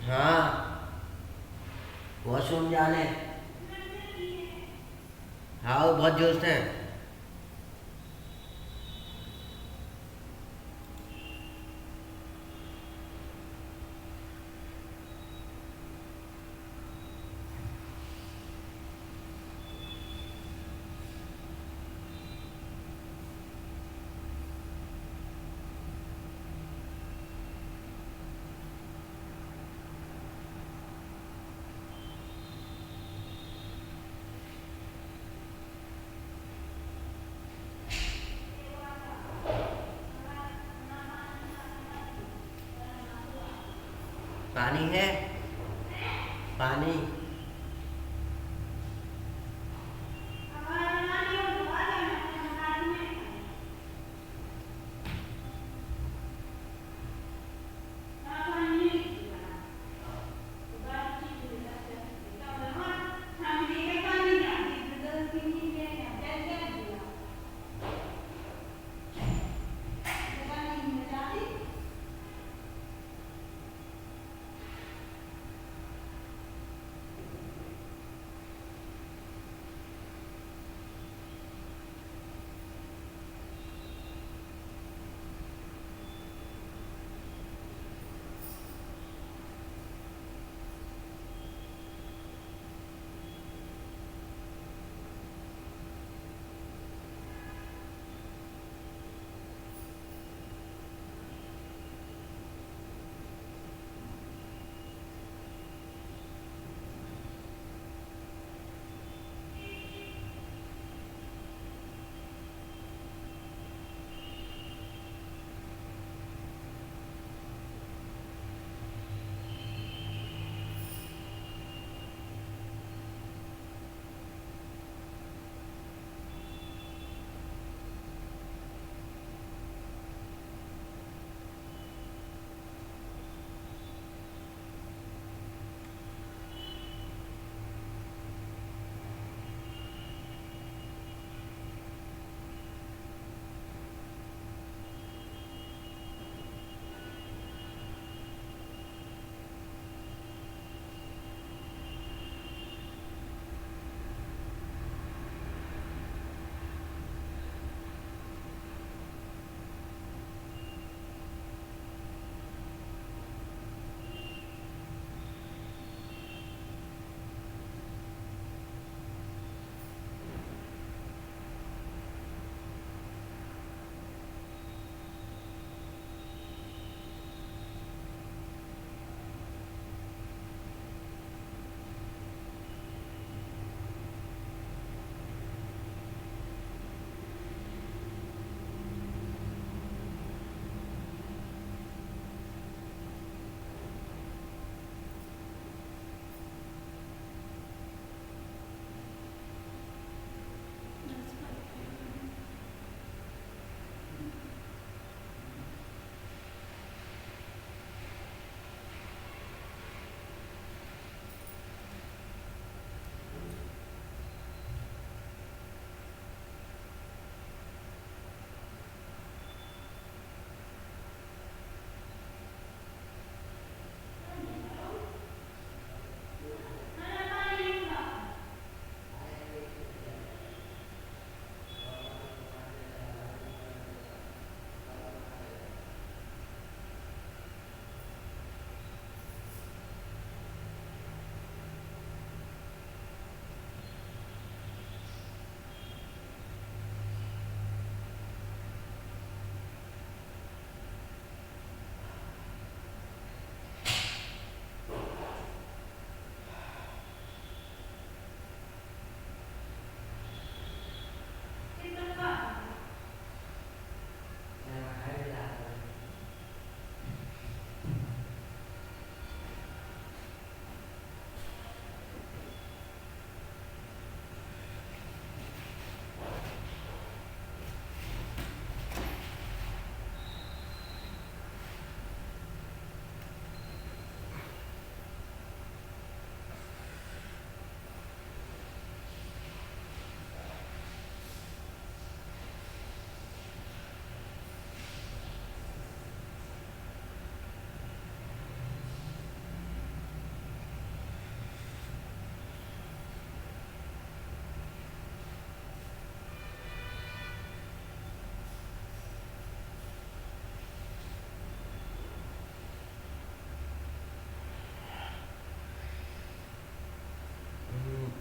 हाँ, वॉशरूम जाने। हाँ, वो बहुत जोश है। पानी है? पानी।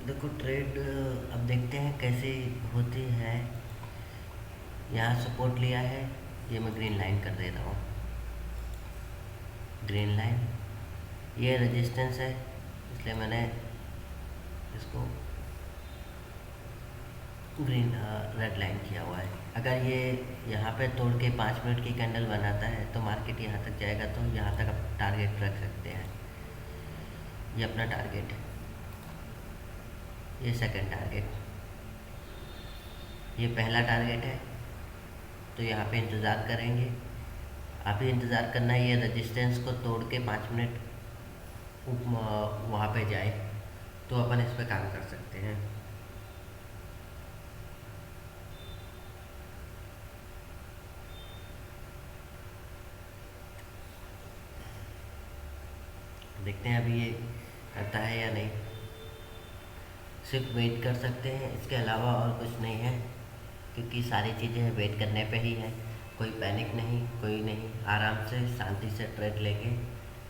देखो ट्रेड अब देखते हैं कैसे होती है। यहाँ सपोर्ट लिया है, ये मैं ग्रीन लाइन कर दे रहा हूँ। ग्रीन लाइन, ये रेजिस्टेंस है, इसलिए मैंने इसको ग्रीन रेड लाइन किया हुआ है। अगर ये यहाँ पे तोड़ के 5 मिनट की कैंडल बनाता है तो मार्केट यहाँ तक जाएगा, तो यहाँ तक आप टारगेट रख सकते हैं। ये अपना टारगेट है, ये सेकंड टारगेट, ये पहला टारगेट है। तो यहाँ पे इंतज़ार करेंगे, आप ही इंतज़ार करना है ये रेजिस्टेंस को तोड़ के 5 मिनट वहाँ पे जाए, तो अपन इस पर काम कर सकते हैं। देखते हैं अभी ये करता है या नहीं। सिर्फ वेट कर सकते हैं, इसके अलावा और कुछ नहीं है, क्योंकि सारी चीज़ें वेट करने पे ही है। कोई पैनिक नहीं, कोई नहीं, आराम से शांति से ट्रेड लेके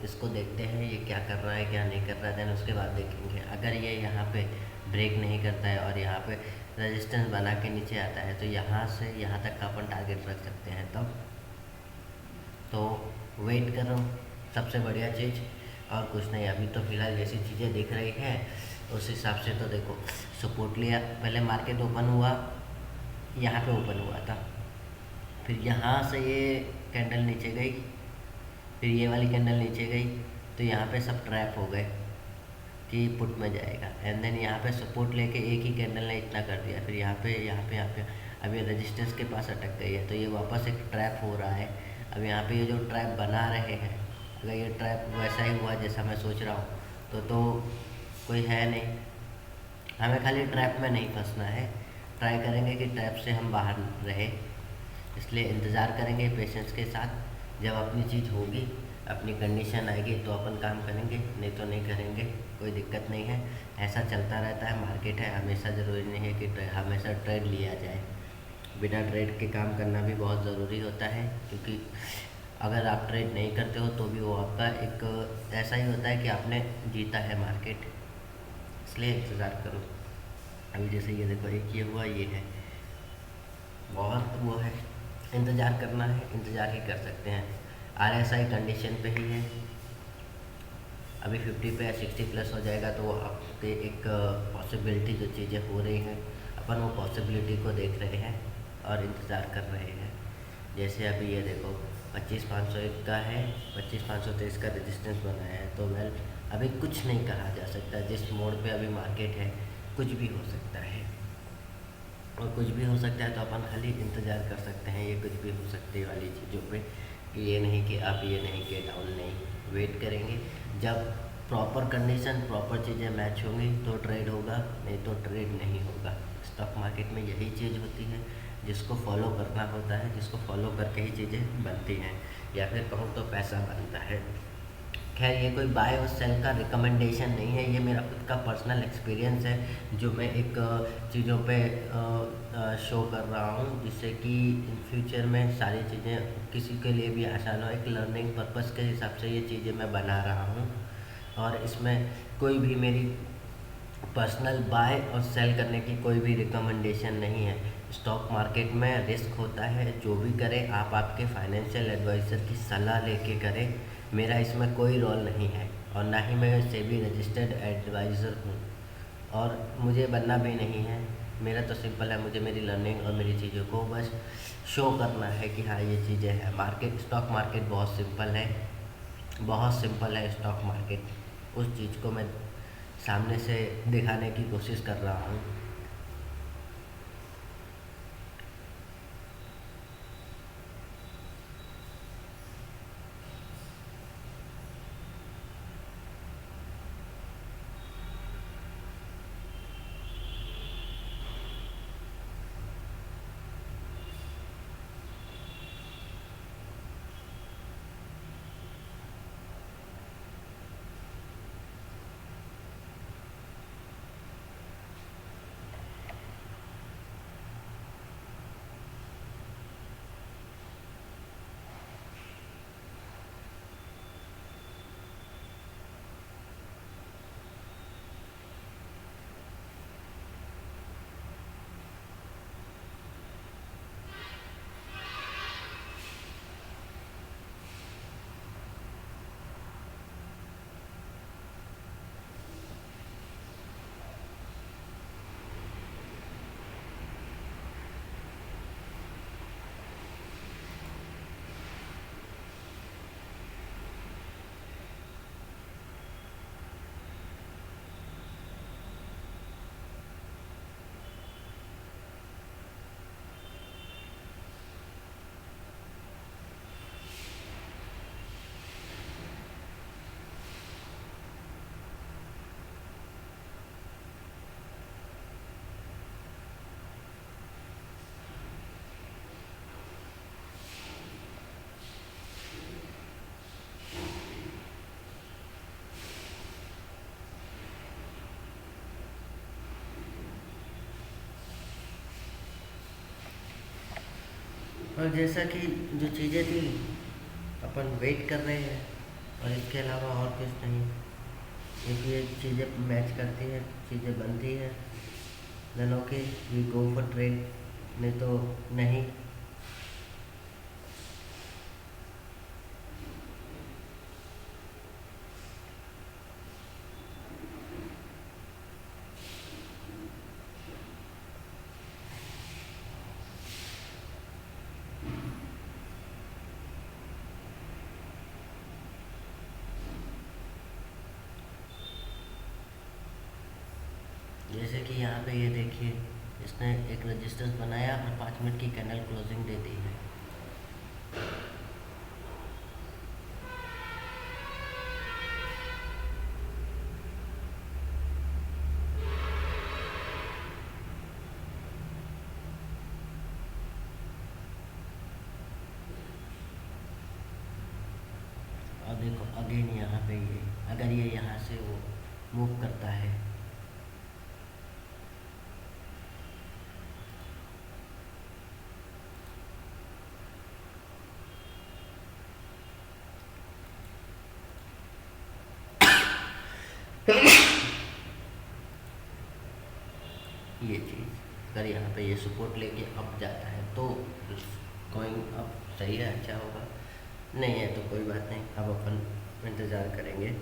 इसको देखते हैं ये क्या कर रहा है क्या नहीं कर रहा है, देन उसके बाद देखेंगे। अगर ये यहाँ पे ब्रेक नहीं करता है और यहाँ पे रेजिस्टेंस बना के नीचे आता है, तो यहाँ से यहाँ तक का अपन टारगेट रख सकते हैं। तब तो वेट करो, सबसे बढ़िया चीज़, और कुछ नहीं। अभी तो फ़िलहाल जैसी चीज़ें दिख रही हैं उस हिसाब से तो देखो, सपोर्ट लिया, पहले मार्केट ओपन हुआ, यहाँ पे ओपन हुआ था, फिर यहाँ से ये कैंडल नीचे गई, फिर ये वाली कैंडल नीचे गई, तो यहाँ पे सब ट्रैप हो गए कि पुट में जाएगा। एंड देन यहाँ पे सपोर्ट लेके एक ही कैंडल ने इतना कर दिया, फिर यहाँ पे अब ये रेजिस्टेंस के पास अटक गई है, तो ये वापस एक ट्रैप हो रहा है। अब यहाँ पे ये जो ट्रैप बना रहे हैं, अगर ये ट्रैप वैसा ही हुआ जैसा मैं सोच रहा हूँ, तो कोई है नहीं। हमें खाली ट्रैप में नहीं फंसना है, ट्राई करेंगे कि ट्रैप से हम बाहर रहे। इसलिए इंतज़ार करेंगे पेशेंस के साथ, जब अपनी चीज़ होगी, अपनी कंडीशन आएगी तो अपन काम करेंगे, नहीं तो नहीं करेंगे, कोई दिक्कत नहीं है। ऐसा चलता रहता है, मार्केट है, हमेशा ज़रूरी नहीं है कि हमेशा ट्रेड लिया जाए। बिना ट्रेड के काम करना भी बहुत ज़रूरी होता है, क्योंकि अगर आप ट्रेड नहीं करते हो तो भी वो आपका एक ऐसा ही होता है कि आपने जीता है मार्केट। इसलिए इंतज़ार करो। अभी जैसे ये देखो, एक ये हुआ, ये है, बहुत वो है, इंतज़ार करना है, इंतज़ार ही कर सकते हैं। RSI कंडीशन पे ही है, अभी 50 पे या 60 प्लस हो जाएगा तो आपके एक पॉसिबिलिटी जो चीज़ें हो रही हैं, अपन वो पॉसिबिलिटी को देख रहे हैं और इंतज़ार कर रहे हैं। जैसे अभी ये देखो 25,501 का है, 25,523 का रेजिस्टेंस बनाया है, तो वेल अभी कुछ नहीं कहा जा सकता। जिस मोड पे अभी मार्केट है, कुछ भी हो सकता है, और कुछ भी हो सकता है तो अपन खाली इंतज़ार कर सकते हैं ये कुछ भी हो सकती वाली चीज़ों पे। ये नहीं कि आप ये नहीं कि डाउन नहीं, वेट करेंगे। जब प्रॉपर कंडीशन, प्रॉपर चीज़ें मैच होंगी तो ट्रेड होगा, नहीं तो ट्रेड नहीं होगा। स्टॉक मार्केट में यही चीज़ होती है, जिसको फॉलो करना होता है, जिसको फॉलो करके ही चीज़ें बनती हैं, या फिर कहूँ तो पैसा बनता है। खैर, ये कोई बाय और सेल का रिकमेंडेशन नहीं है, ये मेरा खुद का पर्सनल एक्सपीरियंस है जो मैं एक चीज़ों पे शो कर रहा हूँ, जिससे कि इन फ्यूचर में सारी चीज़ें किसी के लिए भी आसान हो। एक लर्निंग पर्पस के हिसाब से ये चीज़ें मैं बना रहा हूँ, और इसमें कोई भी मेरी पर्सनल बाय और सेल करने की कोई भी रिकमेंडेशन नहीं है। स्टॉक मार्केट में रिस्क होता है, जो भी करें आप आपके फाइनेंशियल एडवाइज़र की सलाह लेके करें। मेरा इसमें कोई रोल नहीं है, और ना ही मैं सेबी रजिस्टर्ड एडवाइज़र हूँ, और मुझे बनना भी नहीं है। मेरा तो सिंपल है, मुझे मेरी लर्निंग और मेरी चीज़ों को बस शो करना है कि हाँ ये चीज़ें हैं। मार्केट, स्टॉक मार्केट बहुत सिंपल है, बहुत सिंपल है स्टॉक मार्केट। उस चीज़ को मैं सामने से दिखाने की कोशिश कर रहा हूँ। और जैसा कि जो चीज़ें थी अपन वेट कर रहे हैं, और इसके अलावा और कुछ नहीं, क्योंकि ये चीज़ें मैच करती हैं, चीज़ें बनती हैं, then okay we go for trade, नहीं तो नहीं। जैसे कि यहाँ पे ये देखिए, इसने एक रजिस्टेंस बनाया और 5 मिनट की कैंडल क्लोजिंग दे दी है। और देखो अगेन यहाँ पे ये, अगर ये यहाँ से वो मूव करता है, ये चीज़ अगर यहाँ पे ये सपोर्ट लेके अप जाता है तो गोइंग अप सही है, अच्छा होगा। नहीं है तो कोई बात नहीं, अब अपन इंतज़ार करेंगे।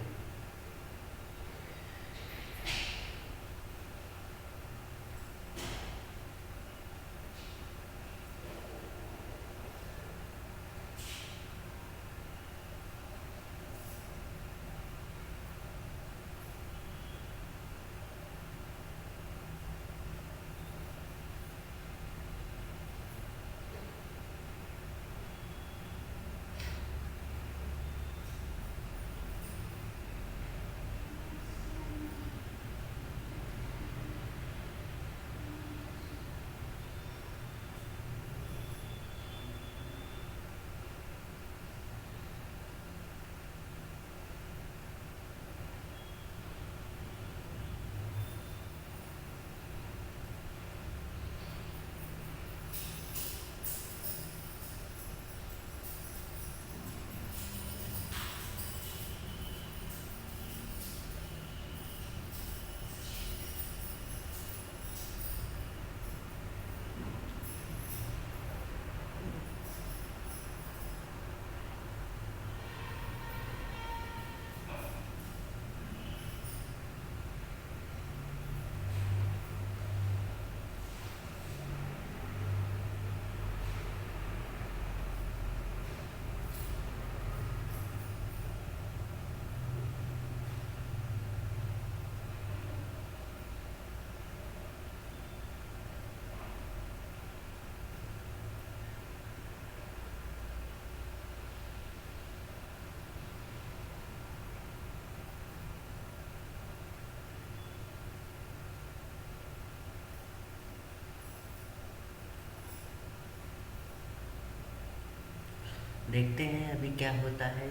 देखते हैं अभी क्या होता है,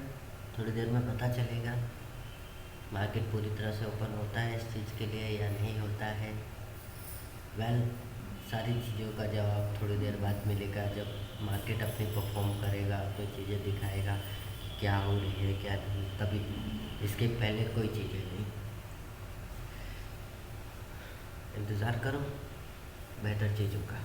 थोड़ी देर में पता चलेगा मार्केट पूरी तरह से ओपन होता है इस चीज़ के लिए या नहीं होता है। वेल, सारी चीज़ों का जवाब थोड़ी देर बाद मिलेगा, जब मार्केट अपनी परफॉर्म करेगा, अपनी चीज़ें दिखाएगा क्या हो रही है क्या नहीं, तभी। इसके पहले कोई चीज़ें नहीं। इंतज़ार करो बेहतर चीज़ों का।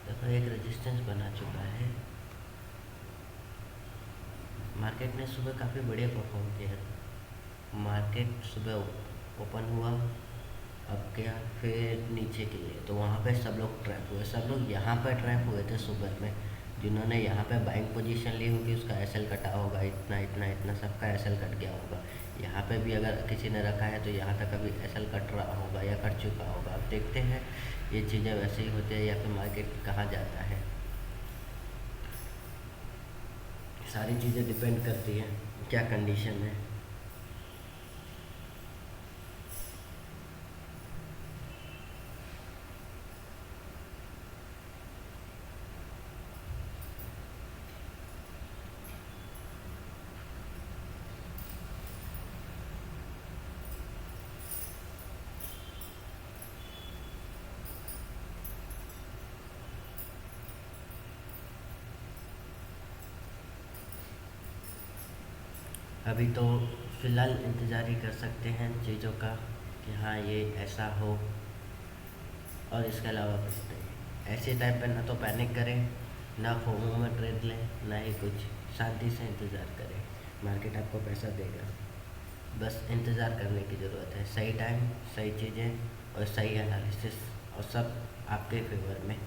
देखो एक रेजिस्टेंस बना चुका है, मार्केट ने सुबह काफ़ी बढ़िया परफॉर्म किया। मार्केट सुबह ओपन हुआ, अब क्या फिर नीचे के लिए, तो वहाँ पे सब लोग ट्रैप हुए, सब लोग यहाँ पर ट्रैप हुए थे सुबह में, जिन्होंने यहाँ पे बाइंग पोजीशन ली होगी उसका एसएल कटा होगा, इतना इतना इतना सबका एसएल कट गया होगा। यहाँ पे भी अगर किसी ने रखा है तो यहाँ तक अभी एसएल कट रहा होगा या कट चुका होगा। अब देखते हैं ये चीज़ें वैसे ही होती है या फिर मार्केट कहाँ जाता है। सारी चीज़ें डिपेंड करती हैं क्या कंडीशन है। अभी तो फ़िलहाल इंतज़ार ही कर सकते हैं चीज़ों का कि हाँ ये ऐसा हो, और इसके अलावा कुछ नहीं। ऐसे टाइम पर ना तो पैनिक करें, ना फोमो में ट्रेड लें, ना ही कुछ, शांति से इंतज़ार करें। मार्केट आपको पैसा देगा, बस इंतज़ार करने की ज़रूरत है। सही टाइम, सही चीज़ें और सही एनालिसिस, और सब आपके फेवर में।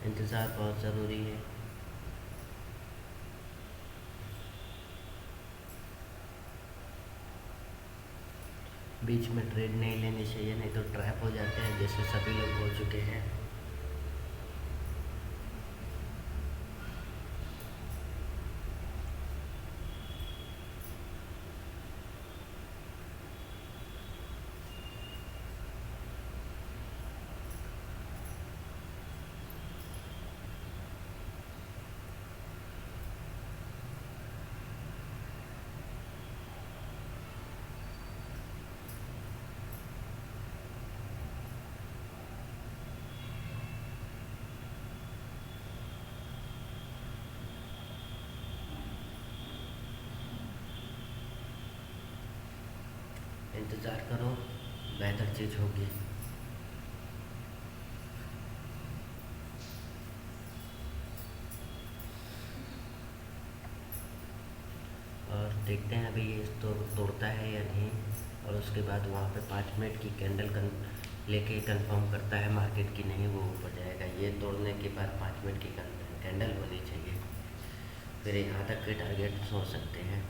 इंतज़ार बहुत ज़रूरी है। बीच में ट्रेड नहीं लेनी चाहिए, नहीं तो ट्रैप हो जाते हैं जैसे सभी लोग हो चुके हैं। इंतज़ार करो, बेहतर चीज़ होगी। और देखते हैं अभी ये तो तोड़ता है या नहीं, और उसके बाद वहाँ पे 5 मिनट की कैंडल लेके कंफर्म करता है मार्केट की नहीं वो ऊपर जाएगा। ये तोड़ने के बाद 5 मिनट की कैंडल होनी चाहिए, फिर यहाँ तक के टारगेट सोच सकते हैं।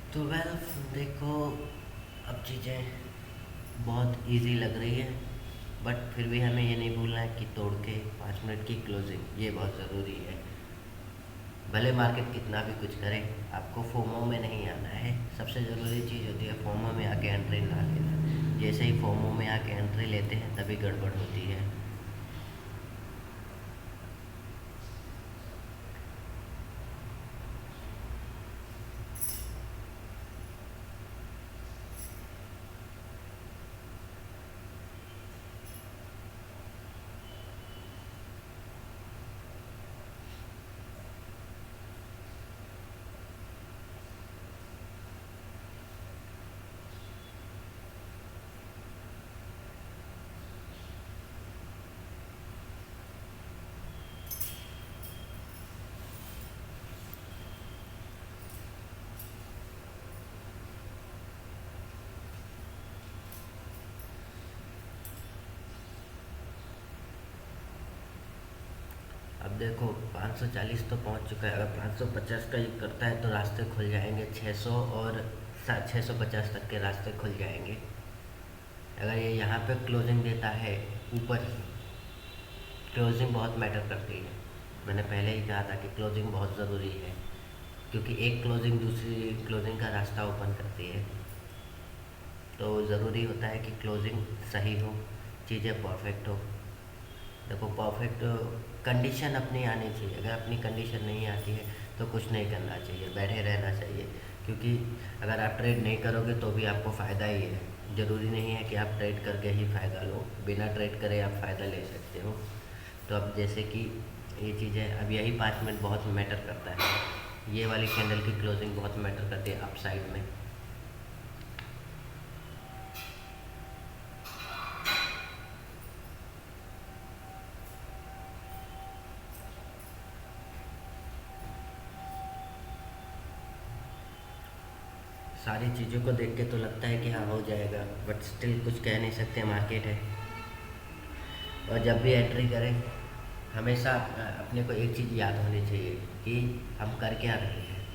तो वेल देखो, अब चीज़ें बहुत इजी लग रही है, बट फिर भी हमें ये नहीं भूलना है कि तोड़ के 5 मिनट की क्लोजिंग ये बहुत ज़रूरी है। भले मार्केट कितना भी कुछ करे, आपको फोमो में नहीं आना है। सबसे ज़रूरी चीज़ होती है फोमो में आके एंट्री ना लेना। जैसे ही फोमो में आके एंट्री लेते हैं तभी गड़बड़ होती है। देखो 540 तो पहुंच चुका है। अगर 550 का ये करता है तो रास्ते खुल जाएंगे 600 और 650 तक के रास्ते खुल जाएंगे। अगर ये यहाँ पे क्लोजिंग देता है ऊपर ही, क्लोजिंग बहुत मैटर करती है। मैंने पहले ही कहा था कि क्लोजिंग बहुत ज़रूरी है, क्योंकि एक क्लोजिंग दूसरी क्लोजिंग का रास्ता ओपन करती है। तो ज़रूरी होता है कि क्लोजिंग सही हो, चीज़ें परफेक्ट हो। देखो परफेक्ट कंडीशन अपनी आनी चाहिए। अगर अपनी कंडीशन नहीं आती है तो कुछ नहीं करना चाहिए, बैठे रहना चाहिए। क्योंकि अगर आप ट्रेड नहीं करोगे तो भी आपको फ़ायदा ही है। ज़रूरी नहीं है कि आप ट्रेड करके ही फ़ायदा लो, बिना ट्रेड करे आप फ़ायदा ले सकते हो। तो अब जैसे कि ये चीज़ें, अब यही 5 मिनट बहुत मैटर करता है। ये वाली कैंडल की क्लोजिंग बहुत मैटर करती है अप साइड में। सारी चीज़ों को देख के तो लगता है कि हाँ हो जाएगा, बट स्टिल कुछ कह नहीं सकते, मार्केट है। और जब भी एंट्री करें हमेशा अपने को एक चीज़ याद होनी चाहिए कि हम कर क्या रहे हैं,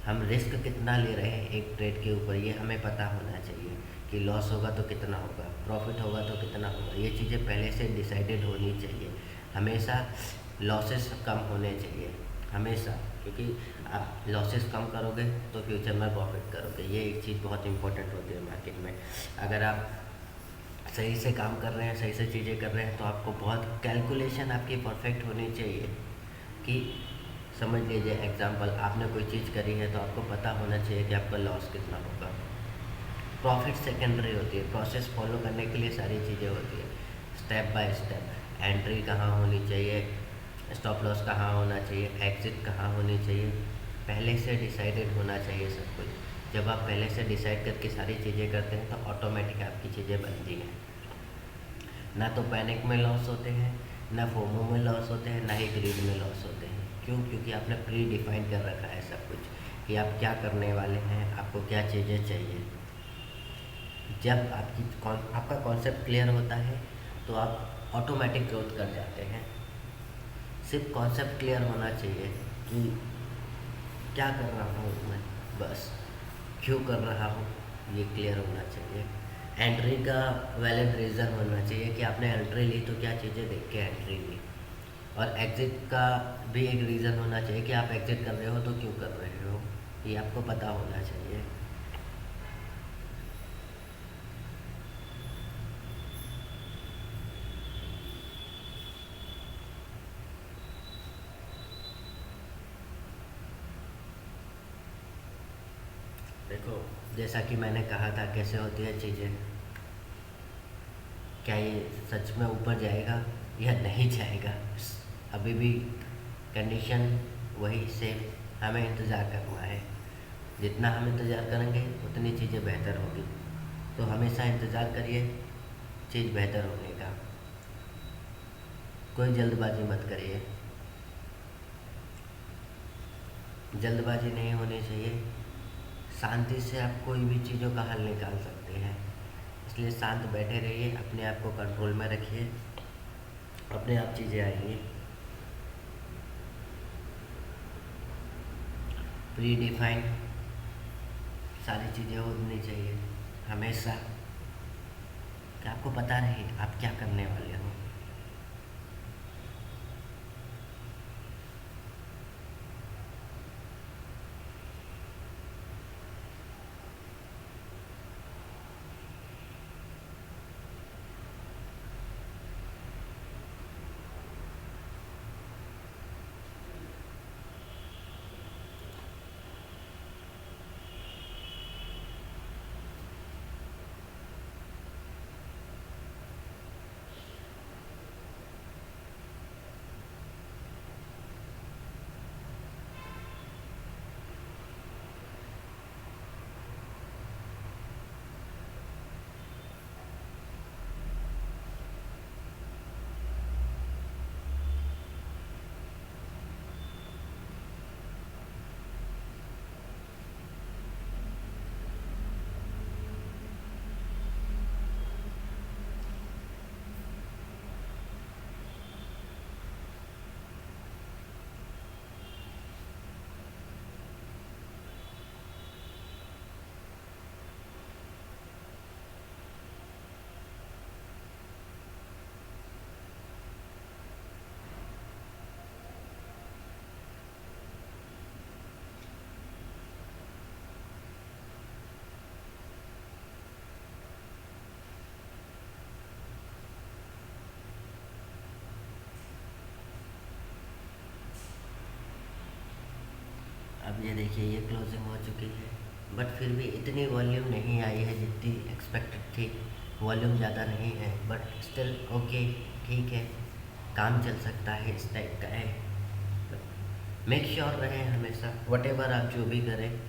हम रिस्क कितना ले रहे हैं एक ट्रेड के ऊपर, ये हमें पता होना चाहिए। कि लॉस होगा तो कितना होगा, प्रॉफिट होगा तो कितना होगा, ये चीज़ें पहले से डिसाइडेड होनी चाहिए। हमेशा लॉसेस कम होने चाहिए, हमेशा। क्योंकि आप लॉसेस कम करोगे तो फ्यूचर में प्रॉफिट करोगे। ये एक चीज़ बहुत इंपॉर्टेंट होती है मार्केट में। अगर आप सही से काम कर रहे हैं, सही से चीज़ें कर रहे हैं, तो आपको बहुत कैलकुलेशन आपकी परफेक्ट होनी चाहिए। कि समझ लीजिए एग्जांपल, आपने कोई चीज़ करी है तो आपको पता होना चाहिए कि आपका लॉस कितना होगा। प्रॉफिट सेकेंडरी होती है, प्रोसेस फॉलो करने के लिए सारी चीज़ें होती है, स्टेप बाय स्टेप। एंट्री कहाँ होनी चाहिए, स्टॉप लॉस कहाँ होना चाहिए, एग्ज़िट कहाँ होनी चाहिए, पहले से डिसाइडेड होना चाहिए सब कुछ। जब आप पहले से डिसाइड करके सारी चीज़ें करते हैं तो ऑटोमेटिक आपकी चीज़ें बनती हैं। ना तो पैनिक में लॉस होते हैं, ना फोमो में लॉस होते हैं, ना ही ग्रीड में लॉस होते हैं। क्यों? क्योंकि आपने प्री डिफाइन कर रखा है सब कुछ कि आप क्या करने वाले हैं, आपको क्या चीज़ें चाहिए। जब आपका कॉन्सेप्ट क्लियर होता है तो आप ऑटोमेटिक ग्रोथ कर जाते हैं। सिर्फ कॉन्सेप्ट क्लियर होना चाहिए कि क्या कर रहा हूँ मैं, बस क्यों कर रहा हूँ ये क्लियर होना चाहिए। एंट्री का वैलिड रीज़न होना चाहिए कि आपने एंट्री ली तो क्या चीज़ें देख के एंट्री ली। और एग्ज़िट का भी एक रीज़न होना चाहिए कि आप एग्ज़िट कर रहे हो तो क्यों कर रहे हो, ये आपको पता होना चाहिए। देखो जैसा कि मैंने कहा था कैसे होती है चीज़ें, क्या ये सच में ऊपर जाएगा या नहीं जाएगा, अभी भी कंडीशन वही सेम, हमें इंतज़ार करना है। जितना हम इंतज़ार करेंगे उतनी चीज़ें बेहतर होगी। तो हमेशा इंतज़ार करिए चीज़ बेहतर होने का, कोई जल्दबाजी मत करिए, जल्दबाजी नहीं होनी चाहिए। शांति से आप कोई भी चीज़ों का हल निकाल सकते हैं, इसलिए शांत बैठे रहिए, अपने आप को कंट्रोल में रखिए, अपने आप चीज़ें आएंगी। प्री डिफाइन सारी चीज़ें होनी चाहिए हमेशा, कि आपको पता रहे आप क्या करने वाले हो। ये देखिए ये क्लोजिंग हो चुकी है, बट फिर भी इतनी वॉल्यूम नहीं आई है जितनी एक्सपेक्टेड थी। वॉल्यूम ज़्यादा नहीं है बट स्टिल ओके, ठीक है, काम चल सकता है, इस टाइप का है। मेक श्योर रहें हमेशा, वट एवर आप जो भी करें।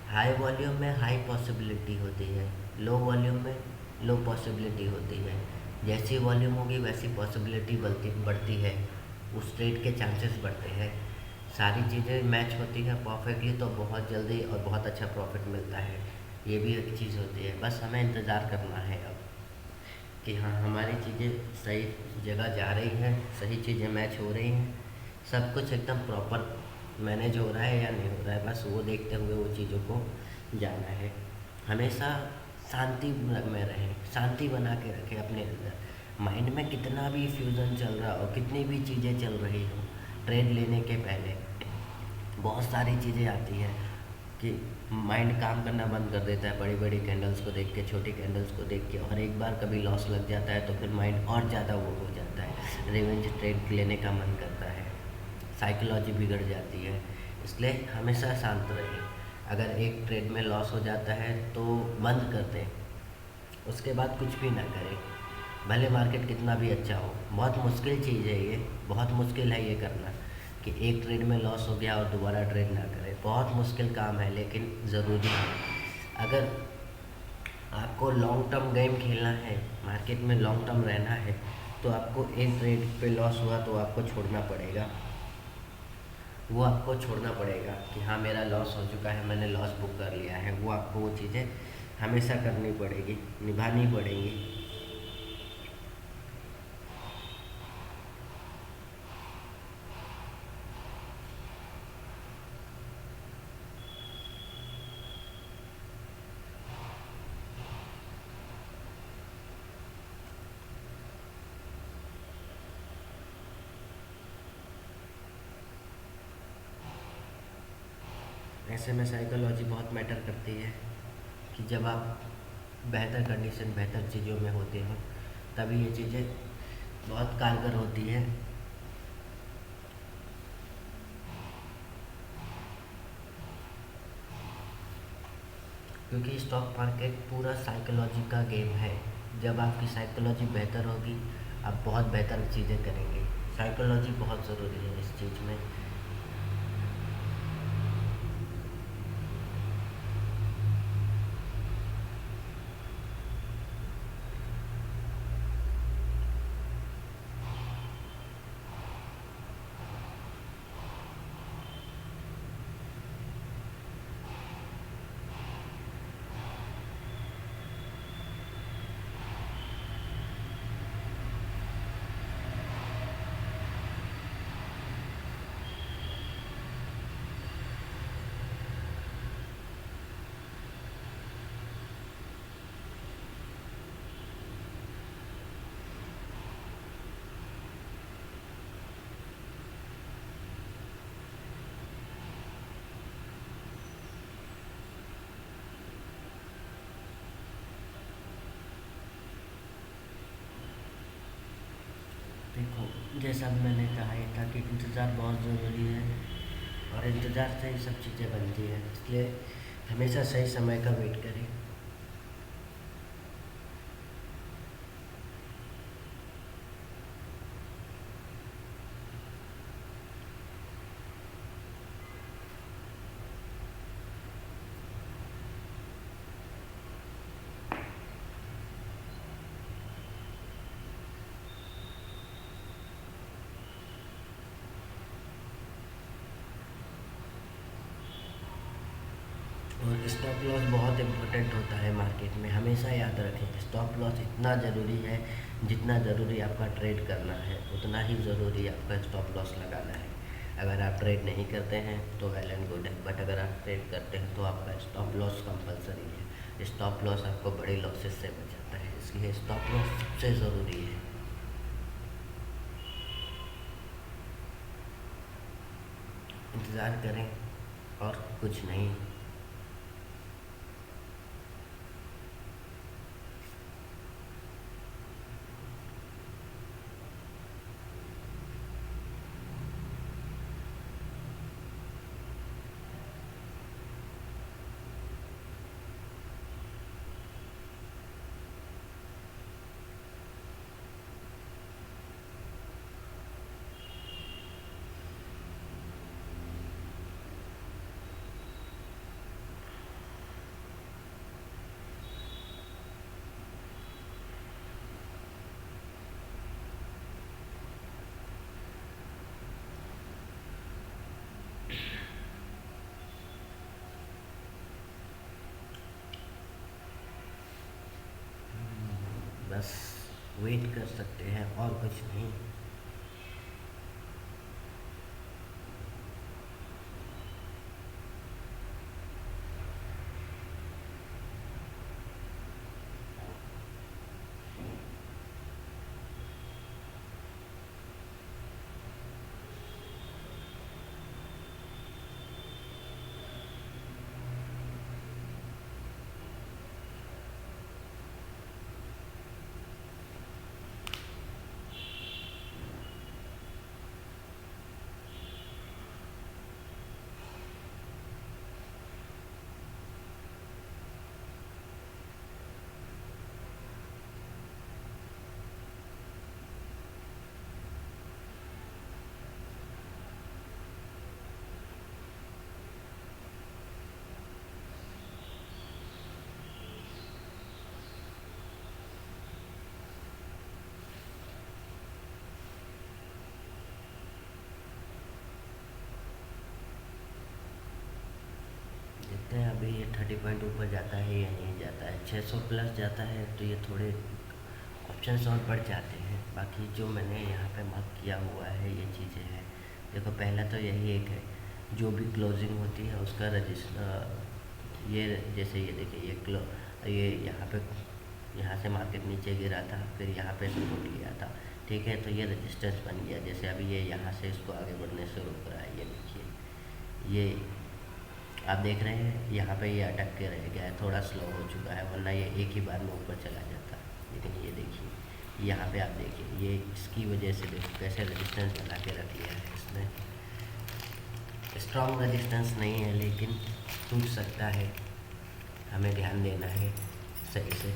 हाई वॉल्यूम में हाई पॉसिबिलिटी होती है, लो वॉल्यूम में लो पॉसिबिलिटी होती है। जैसी वॉल्यूम होगी वैसी पॉसिबिलिटी बढ़ती है, उस ट्रेड के चांसेस बढ़ते हैं। सारी चीज़ें मैच होती हैं परफेक्टली तो बहुत जल्दी और बहुत अच्छा प्रॉफिट मिलता है। ये भी एक चीज़ होती है, बस हमें इंतज़ार करना है अब कि हाँ हमारी चीज़ें सही जगह जा रही हैं, सही चीज़ें मैच हो रही हैं, सब कुछ एकदम प्रॉपर मैनेज हो रहा है या नहीं हो रहा है, बस वो देखते हुए वो चीज़ों को जाना है। हमेशा शांति में रहें, शांति बना के रखें अपने अंदर। माइंड में कितना भी फ्यूज़न चल रहा हो, कितनी भी चीज़ें चल रही हो, ट्रेड लेने के पहले बहुत सारी चीज़ें आती हैं कि माइंड काम करना बंद कर देता है, बड़ी बड़ी कैंडल्स को देख के, छोटी कैंडल्स को देख के, और एक बार कभी लॉस लग जाता है तो फिर माइंड और ज़्यादा वो हो जाता है, रिवेंज ट्रेड लेने का मन करता है, साइकोलॉजी बिगड़ जाती है। इसलिए हमेशा शांत रहें। अगर एक ट्रेड में लॉस हो जाता है तो बंद कर दें, उसके बाद कुछ भी ना करें, भले मार्केट कितना भी अच्छा हो। बहुत मुश्किल चीज़ है ये, बहुत मुश्किल है ये करना कि एक ट्रेड में लॉस हो गया और दोबारा ट्रेड ना करें। बहुत मुश्किल काम है लेकिन ज़रूरी है। अगर आपको लॉन्ग टर्म गेम खेलना है, मार्केट में लॉन्ग टर्म रहना है, तो आपको एक ट्रेड पे लॉस हुआ तो आपको छोड़ना पड़ेगा, वो आपको छोड़ना पड़ेगा कि हाँ मेरा लॉस हो चुका है, मैंने लॉस बुक कर लिया है। वो आपको वो चीज़ें हमेशा करनी पड़ेगी, निभानी पड़ेंगी। ऐसे में साइकोलॉजी बहुत मैटर करती है कि जब आप बेहतर कंडीशन, बेहतर चीज़ों में होते हो तभी ये चीज़ें बहुत कारगर होती है। क्योंकि स्टॉक मार्केट पूरा साइकोलॉजी का गेम है। जब आपकी साइकोलॉजी बेहतर होगी आप बहुत बेहतर चीज़ें करेंगे। साइकोलॉजी बहुत ज़रूरी है इस चीज़ में। देखो, जैसा मैंने कहा ही था कि इंतज़ार बहुत ज़रूरी है और इंतज़ार से ही सब चीज़ें बनती हैं। इसलिए हमेशा सही समय का वेट करें। और स्टॉप लॉस बहुत इम्पोर्टेंट होता है मार्केट में, हमेशा याद रखें। स्टॉप लॉस इतना ज़रूरी है, जितना ज़रूरी आपका ट्रेड करना है उतना ही ज़रूरी आपका स्टॉप लॉस लगाना है। अगर आप ट्रेड नहीं करते हैं तो वेल एंड गुड है, बट अगर आप ट्रेड करते हैं तो आपका स्टॉप लॉस कंपलसरी है। स्टॉप लॉस आपको बड़े लॉसेस से बचाता है, इसलिए स्टॉप लॉस सबसे ज़रूरी है। इंतज़ार करें और कुछ नहीं। बस वेट कर सकते हैं और कुछ नहीं। देखते हैं अभी ये 30 पॉइंट ऊपर जाता है या नहीं जाता है। 600 प्लस जाता है तो ये थोड़े ऑप्शंस और बढ़ जाते हैं। बाकी जो मैंने यहाँ पे मार्क किया हुआ है ये चीज़ें हैं। देखो पहला तो यही एक है, जो भी क्लोजिंग होती है उसका रजिस्टर, ये जैसे ये देखिए ये यहाँ से मार्केट नीचे गिरा था, फिर यहाँ पे सपोर्ट लिया था, ठीक है। तो ये रजिस्टेंस बन गया। जैसे अभी ये यहाँ से इसको आगे बढ़ने से रोक रहा है, ये देखिए, ये आप देख रहे हैं यहाँ पे ये अटक के रह गया है, थोड़ा स्लो हो चुका है, वरना ये एक ही बार में ऊपर चला जाता। लेकिन ये देखिए यहाँ पे आप देखिए, ये इसकी वजह से देखो कैसे रेजिस्टेंस बना के रख लिया है इसने। स्ट्रॉन्ग रेजिस्टेंस नहीं है लेकिन टूट सकता है, हमें ध्यान देना है सही से।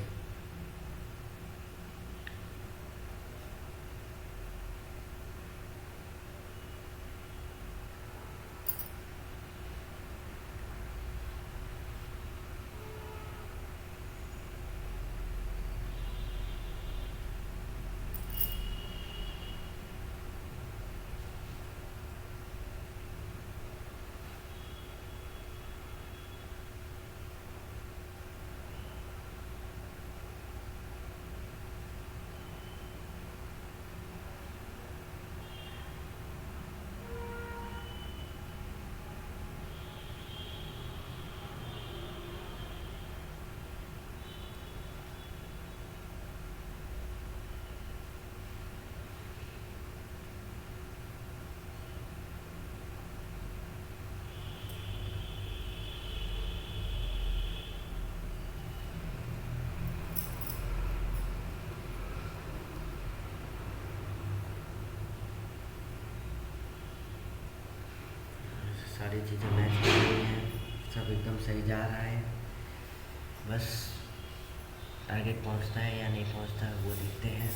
सारी चीज़ें मैच कर रही हैं, सब एकदम सही जा रहा है। बस टारगेट पहुंचता है या नहीं पहुंचता वो देखते हैं।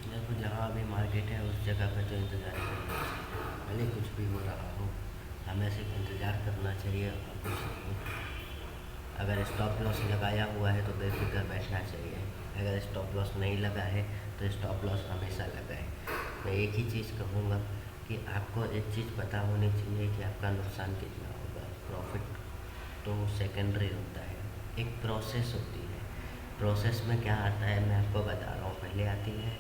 देखो जहाँ अभी मार्केट है उस जगह पे तो इंतज़ार ही करना चाहिए, भले कुछ भी हो रहा हो, हमें सिर्फ इंतज़ार करना चाहिए और कुछ नहीं। अगर स्टॉप लॉस लगाया हुआ है तो बेफिक्र बैठना चाहिए, अगर स्टॉप लॉस नहीं लगा है तो स्टॉप लॉस हमेशा लगाए। मैं एक ही चीज़ कहूँगा कि आपको एक चीज़ पता होनी चाहिए कि आपका नुकसान कितना होगा। प्रॉफिट तो सेकेंडरी होता है, एक प्रोसेस होती है। प्रोसेस में क्या आता है मैं आपको बता रहा हूँ। पहले आती है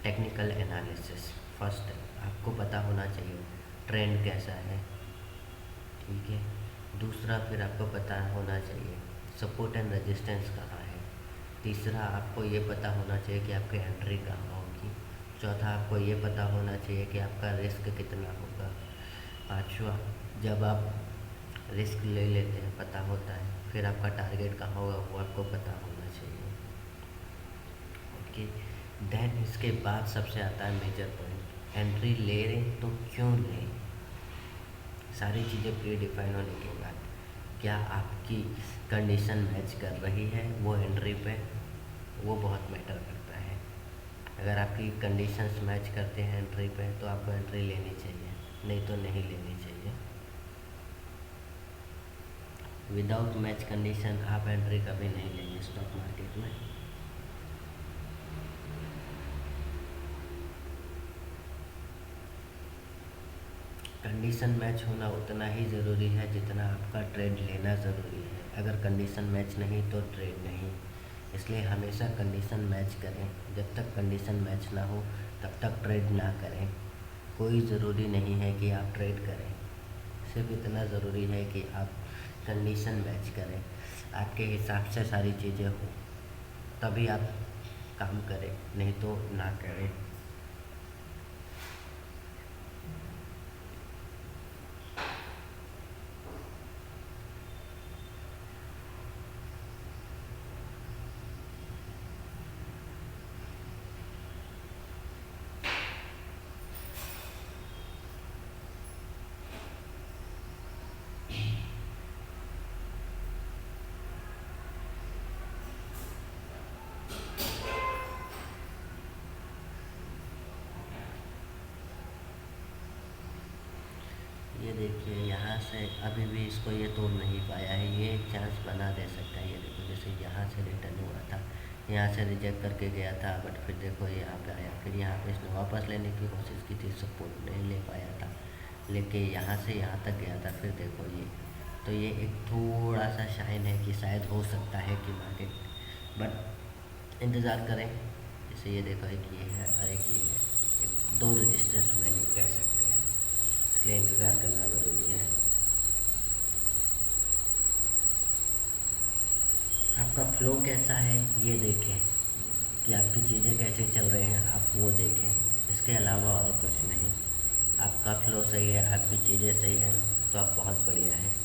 टेक्निकल एनालिसिस, फर्स्ट आपको पता होना चाहिए ट्रेंड कैसा है, ठीक है। दूसरा फिर आपको पता होना चाहिए सपोर्ट एंड रेजिस्टेंस कहाँ है। तीसरा आपको ये पता होना चाहिए कि आपकी एंट्री कहाँ होगी। चौथा आपको ये पता होना चाहिए कि आपका रिस्क कितना होगा। पाँचवा जब आप रिस्क ले लेते हैं पता होता है, फिर आपका टारगेट कहाँ होगा वो आपको पता होना चाहिए। ओके, देन इसके बाद सबसे आता है मेजर पॉइंट, एंट्री ले रहे तो क्यों लें? सारी चीज़ें प्री डिफाइन होने के बाद क्या आपकी कंडीशन मैच कर रही है वो एंट्री पे, वो बहुत मैटर करता है। अगर आपकी कंडीशंस मैच करते हैं एंट्री पे तो आपको एंट्री लेनी चाहिए, नहीं तो नहीं लेनी चाहिए। विदाउट मैच कंडीशन आप एंट्री कभी नहीं लेंगे स्टॉक मार्केट में। कंडीशन मैच होना उतना ही ज़रूरी है जितना आपका ट्रेड लेना ज़रूरी है। अगर कंडीशन मैच नहीं तो ट्रेड नहीं, इसलिए हमेशा कंडीशन मैच करें। जब तक कंडीशन मैच ना हो तब तक ट्रेड ना करें। कोई ज़रूरी नहीं है कि आप ट्रेड करें, सिर्फ इतना ज़रूरी है कि आप कंडीशन मैच करें, आपके हिसाब से सारी चीज़ें हो, तभी आप काम करें, नहीं तो ना करें। ये देखिए यहाँ से अभी भी इसको ये तोड़ नहीं पाया है, ये एक चांस बना दे सकता है। ये देखो जैसे यहाँ से रिटर्न हुआ था, यहाँ से रिजेक्ट करके गया था, बट फिर देखो यहाँ पे आया, फिर यहाँ पे इसने वापस लेने की कोशिश की थी, सपोर्ट नहीं ले पाया था, लेके यहाँ से यहाँ तक गया था। फिर देखो ये, तो ये एक थोड़ा सा शाइन है कि शायद हो सकता है कि मार्केट, बट इंतज़ार करें। जैसे ये देखो एक ये है और एक ये है, एक दो रेजिस्टेंस मैंने कह सकते हैं, इसलिए इंतज़ार करना ज़रूरी है। आपका फ्लो कैसा है ये देखें, कि आपकी चीज़ें कैसे चल रहे हैं आप वो देखें, इसके अलावा और कुछ नहीं। आपका फ्लो सही है, आपकी चीज़ें सही हैं, तो आप बहुत बढ़िया है।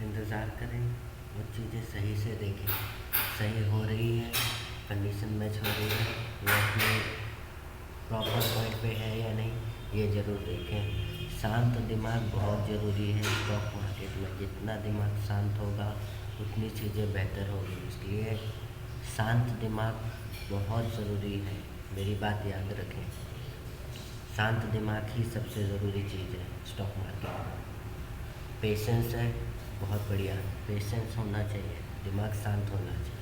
इंतज़ार करें और चीज़ें सही से देखें, सही हो रही है, कंडीशन मैच हो रही है, वो अपने प्रॉपर पॉइंट पे है या नहीं, ये ज़रूर देखें। शांत दिमाग बहुत ज़रूरी है स्टॉक मार्केट में। जितना दिमाग शांत होगा उतनी चीज़ें बेहतर होगी, इसलिए शांत दिमाग बहुत ज़रूरी है। मेरी बात याद रखें, शांत दिमाग ही सबसे ज़रूरी चीज़ है स्टॉक मार्केट में। पेशेंस है बहुत बढ़िया, पेशेंस होना चाहिए, दिमाग शांत होना चाहिए।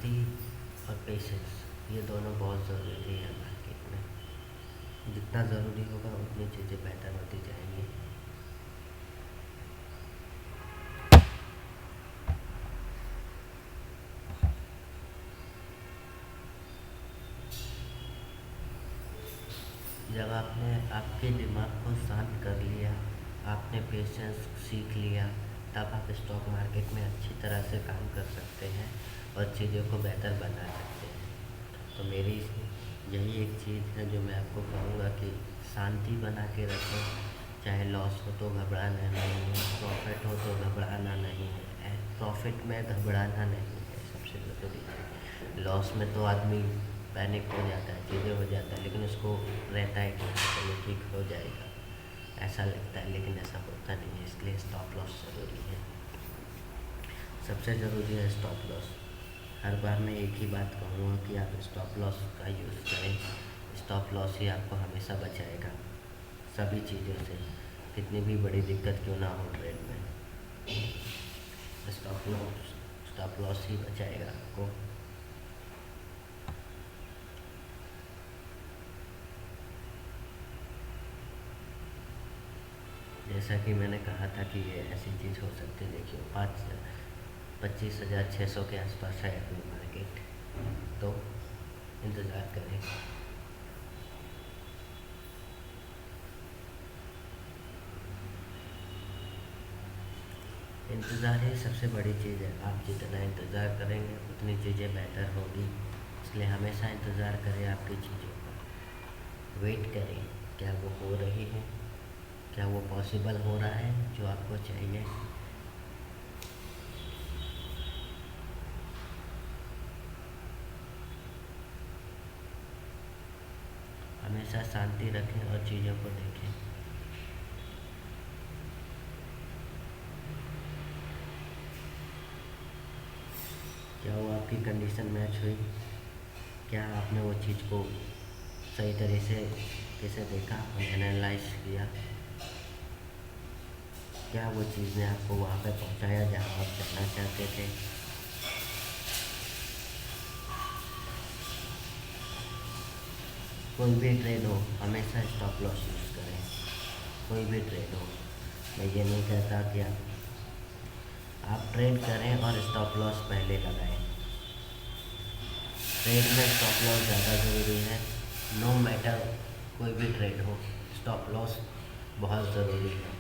शांति और पेशेंस, ये दोनों बहुत ज़रूरी है मार्केट में। जितना ज़रूरी होगा उतनी चीज़ें बेहतर होती जाएंगी। जब आपने आपके दिमाग को शांत कर लिया, आपने पेशेंस सीख लिया, तब आप स्टॉक मार्केट में अच्छी तरह से काम कर सकते हैं और चीज़ों को बेहतर बना सकते हैं। तो मेरी यही एक चीज़ है जो मैं आपको कहूँगा कि शांति बना के रखें। चाहे लॉस हो तो घबराना नहीं है, प्रॉफिट हो तो घबराना नहीं है। प्रॉफिट में घबराना नहीं है सबसे ज़रूरी है। लॉस में तो आदमी पैनिक हो जाता है, चीज़ें हो जाता है, लेकिन उसको रहता है कि चलो ठीक हो जाएगा, ऐसा लगता है, लेकिन ऐसा होता नहीं है। इसलिए स्टॉप लॉस ज़रूरी है, सबसे ज़रूरी है स्टॉप लॉस। हर बार मैं एक ही बात कहूँगा कि आप स्टॉप लॉस का यूज़ करें। स्टॉप लॉस ही आपको हमेशा बचाएगा सभी चीज़ों से, कितनी भी बड़ी दिक्कत क्यों ना हो ट्रेड में। स्टॉप लॉस ही बचाएगा आपको। जैसा कि मैंने कहा था कि ये ऐसी चीज़ हो सकती है। देखिए 25,600 के आसपास है अभी मार्केट, तो इंतज़ार करें। इंतज़ार ही सबसे बड़ी चीज़ है। आप जितना इंतज़ार करेंगे उतनी चीज़ें बेहतर होगी, इसलिए हमेशा इंतज़ार करें आपकी चीज़ों का। वेट करें, क्या वो हो रही है, क्या वो पॉसिबल हो रहा है जो आपको चाहिए। हमेशा शांति रखें और चीज़ों को देखें। क्या वो आपकी कंडीशन मैच हुई? क्या आपने वो चीज़ को सही तरह से कैसे देखा और एनालाइज किया? क्या वो चीज़ ने आपको वहाँ पे पहुँचाया जहाँ आप जाना चाहते थे? कोई भी ट्रेड हो हमेशा स्टॉप लॉस यूज़ करें। कोई भी ट्रेड हो, मैं ये नहीं कहता कि आप ट्रेड करें और स्टॉप लॉस पहले लगाएं। ट्रेड में स्टॉप लॉस ज़्यादा ज़रूरी है। नो मैटर कोई भी ट्रेड हो, स्टॉप लॉस बहुत ज़रूरी है।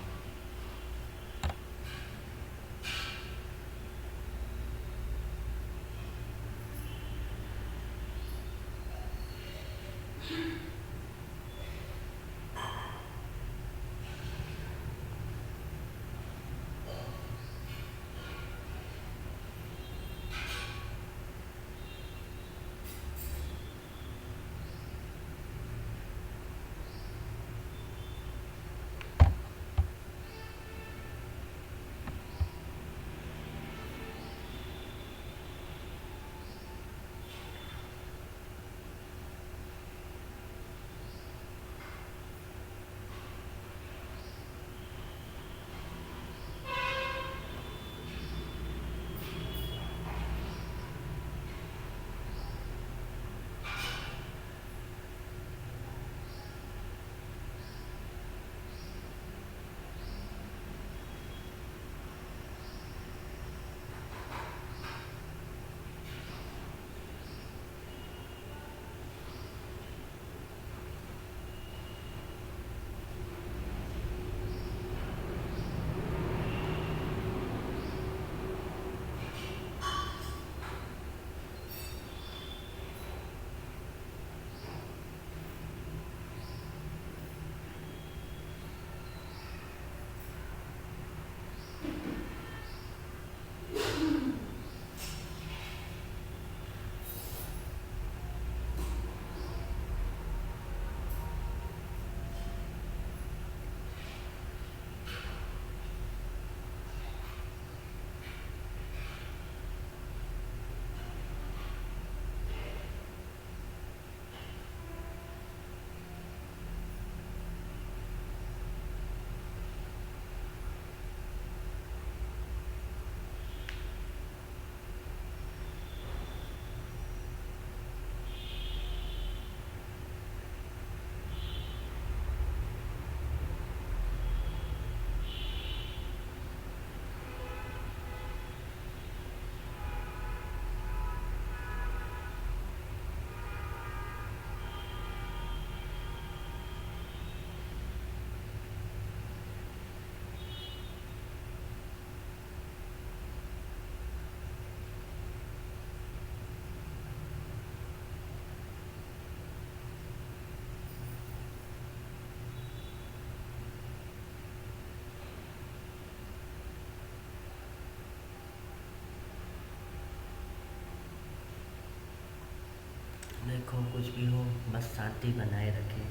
कुछ भी हो, बस शांति बनाए रखें।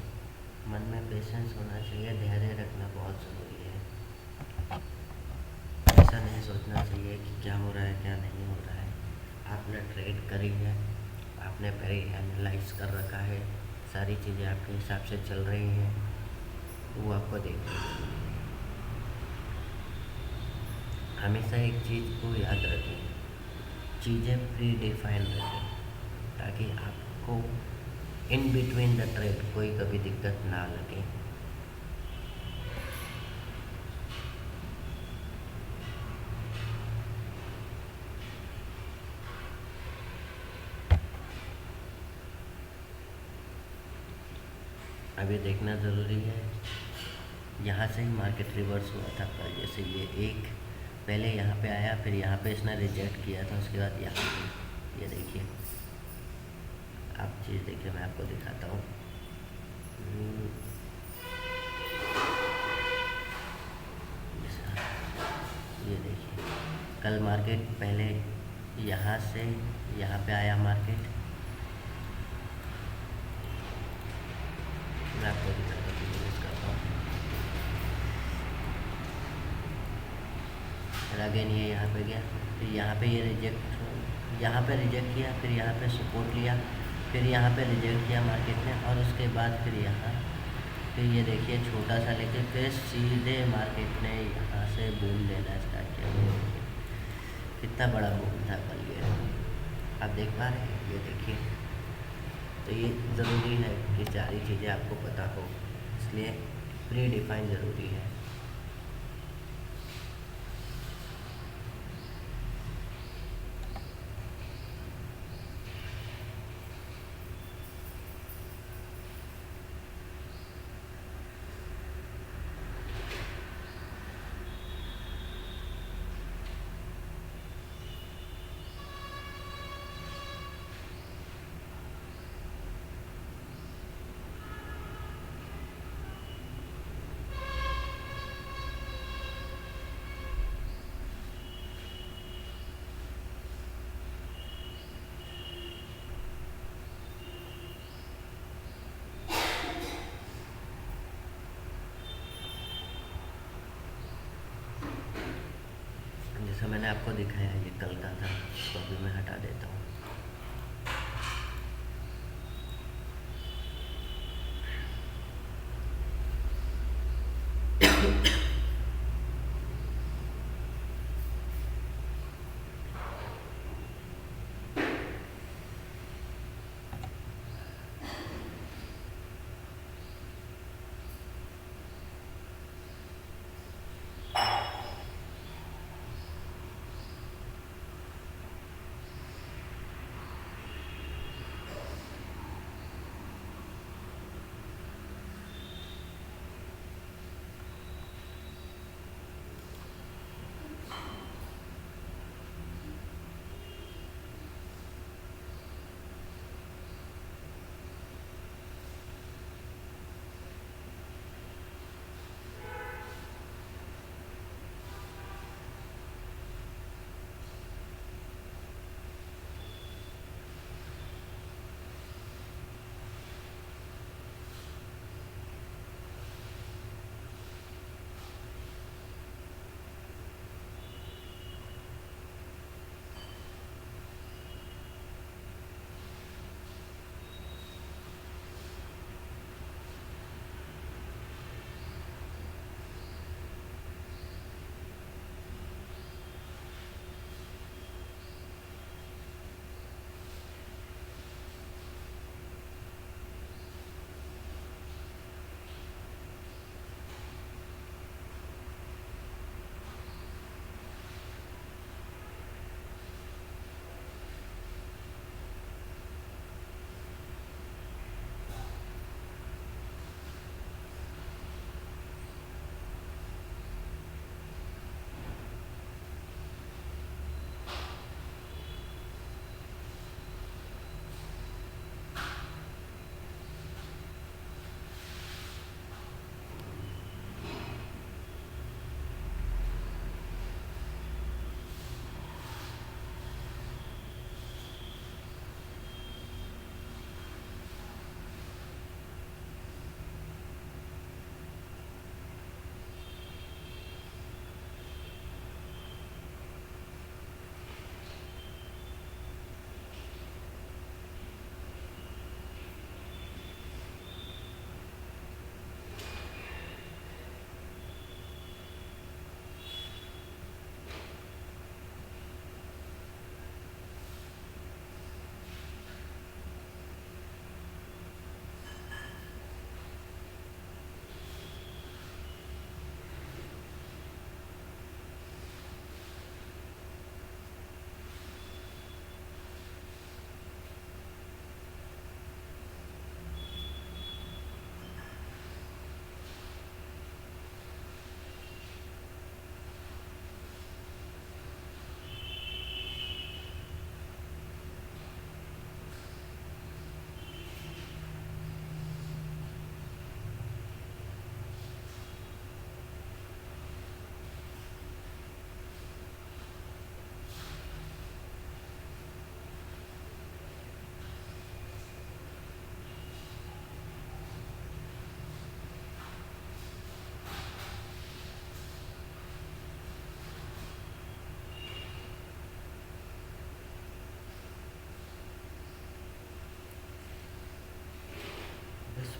मन में पेशेंस होना चाहिए, धैर्य रखना बहुत ज़रूरी है। ऐसा नहीं सोचना चाहिए कि क्या हो रहा है क्या नहीं हो रहा है। आपने ट्रेड करी है, आपने पहले एनालाइज कर रखा है, सारी चीज़ें आपके हिसाब से चल रही हैं, वो आपको देखना है। हमेशा एक चीज़ को याद रखें, चीज़ें प्री डिफाइन रखें, ताकि आपको इन बिटवीन द ट्रेड कोई कभी दिक्कत ना लगे। अभी देखना ज़रूरी है, यहाँ से ही मार्केट रिवर्स हुआ था कल। जैसे ये पहले यहाँ पे आया, फिर यहाँ पे इसने रिजेक्ट किया था, उसके बाद यहाँ पे ये देखिए, आप चीज़ देखिए, मैं आपको दिखाता हूँ। ये देखिए, कल मार्केट पहले यहाँ से यहाँ पे आया मार्केट, मैं आपको दिखाता हूँ, करता हूँ। फिर अगेन ये यहाँ पे गया, फिर यहाँ पे ये यहाँ पे रिजेक्ट किया, फिर यहाँ पे सपोर्ट लिया, फिर यहाँ पे रिजेक्ट किया मार्केट ने, और उसके बाद फिर यहाँ फिर ये देखिए छोटा सा लेके फिर सीधे मार्केट ने यहाँ से बूम लेना स्टार्ट किया। कितना बड़ा बूम था कल ये, आप देख पा रहे हैं, ये देखिए। तो ये ज़रूरी है कि सारी चीज़ें आपको पता हो, इसलिए प्री डिफाइन ज़रूरी है। जैसा मैंने आपको दिखाया, ये कल का था, तो अभी मैं हटा देता हूँ।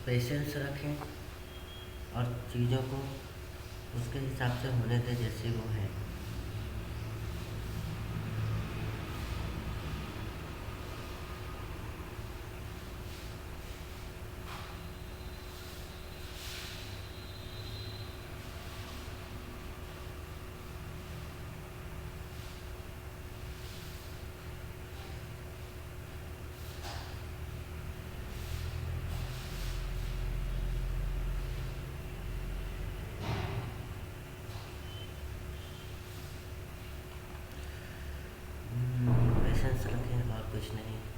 पेशेंस रखें और चीज़ों को उसके हिसाब से होने दें जैसे वो है। पेशेंस रखें और कुछ नहीं।